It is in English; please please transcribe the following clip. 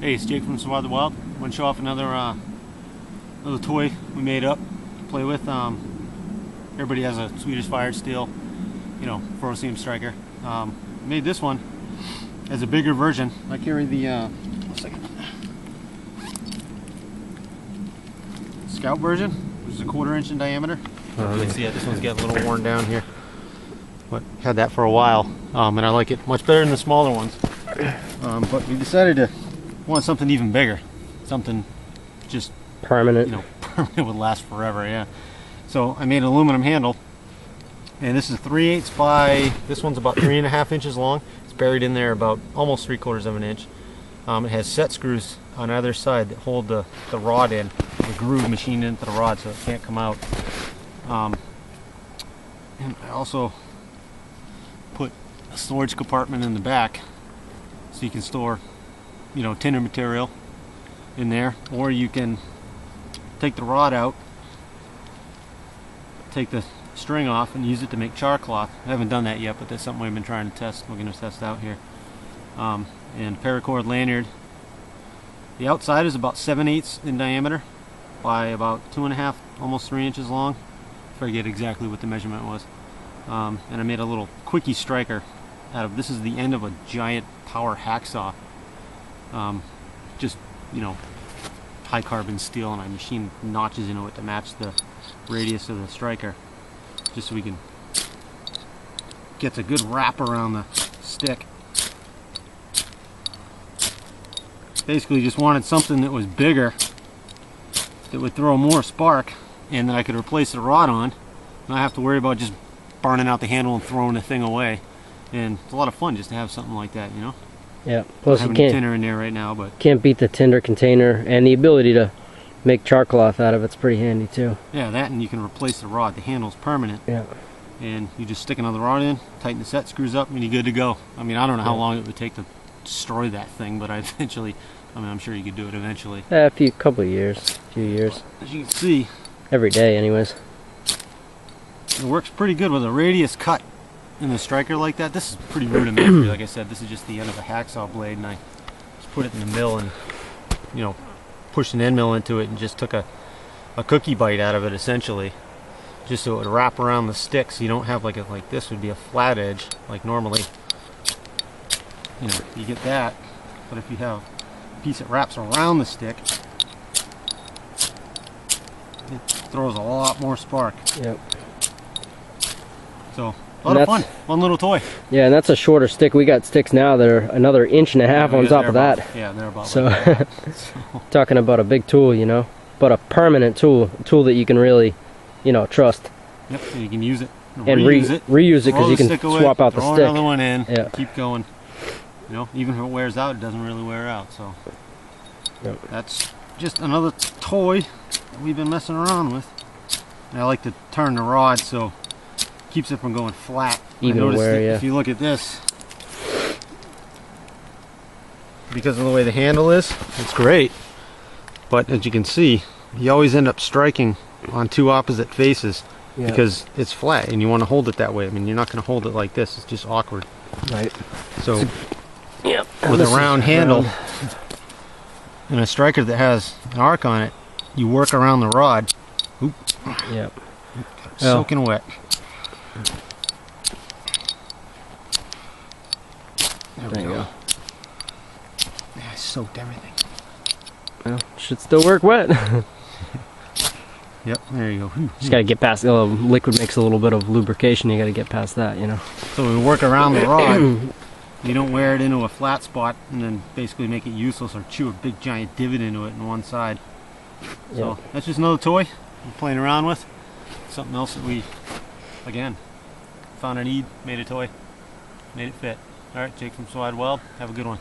Hey, it's Jake from Survive the Wild. I want to show off another toy we made up to play with. Everybody has a Swedish fired steel, Ferrocerium striker. Made this one as a bigger version. I carry the Scout version, which is a 1/4 inch in diameter. You can see it. This one's getting a little worn down here, but had that for a while, and I like it much better than the smaller ones. But we decided to want something even bigger, something just permanent. Permanent would last forever. Yeah. So I made an aluminum handle, and this is 3/8 by. This one's about 3.5 inches long. It's buried in there about almost 3/4 of an inch. It has set screws on either side that hold the rod in, the groove machined into the rod, so it can't come out. And I also put a storage compartment in the back, so you can store, tinder material in there, or you can take the rod out, take the string off, and use it to make char cloth. I haven't done that yet, but that's something we've been trying to test. We're going to test out here. And paracord lanyard. The outside is about 7/8 in diameter by about 2.5, almost 3 inches long. I forget exactly what the measurement was. And I made a little quickie striker out of this. Is the end of a giant power hacksaw. Just high carbon steel, and I machined notches into it to match the radius of the striker, just so we can get a good wrap around the stick. Basically just wanted something that was bigger, that would throw more spark, and that I could replace the rod on, not have to worry about just burning out the handle and throwing the thing away. And it's a lot of fun just to have something like that, Yeah. Plus, you can't tinder in there right now, but can't beat the tinder container, and the ability to make char cloth out of it's pretty handy too. Yeah, that, and you can replace the rod. The handle's permanent. Yeah. And you just stick another rod in, tighten the set screws up, and you're good to go. I mean, I don't know how long it would take to destroy that thing, but I'm sure you could do it eventually. A few years. As you can see, every day, anyways. It works pretty good with a radius cut in the striker like that. This is pretty rudimentary. Like I said, this is just the end of a hacksaw blade, and I just put it in the mill and pushed an end mill into it and just took a cookie bite out of it, essentially, just so it would wrap around the stick, so you don't have like this would be a flat edge like normally. You get that, but if you have a piece that wraps around the stick, it throws a lot more spark. Yep. So a lot of fun, one little toy. Yeah, and that's a shorter stick. We got sticks now that are another 1.5 inches on top of that. Yeah, they're about so, like that. Talking about a big tool, but a permanent tool, a tool that you can really, trust. Yep, and you can use it and reuse it because you can swap out the stick. Throw another one in. Yeah. Keep going. Even if it wears out, it doesn't really wear out. So that's just another toy that we've been messing around with. And I like to turn the rod so it keeps it from going flat. Even wear, yeah. If you look at this, because of the way the handle is, it's great. But as you can see, you always end up striking on two opposite faces because it's flat, and you want to hold it that way. I mean, you're not going to hold it like this. It's just awkward. Right. So with a round handle and a striker that has an arc on it, you work around the rod. Oop. Yep. Soaking wet. There you go. Yeah, I soaked everything. Well, should still work wet. Yep, there you go. Just gotta get past liquid makes a little bit of lubrication. You gotta get past that, So we work around the rod. You don't wear it into a flat spot and then basically make it useless or chew a big giant divot into it on one side. So that's just another toy we're playing around with. Something else that we, again, found a need, made a toy, made it fit. Alright, Jake from Survive the Wild. Have a good one.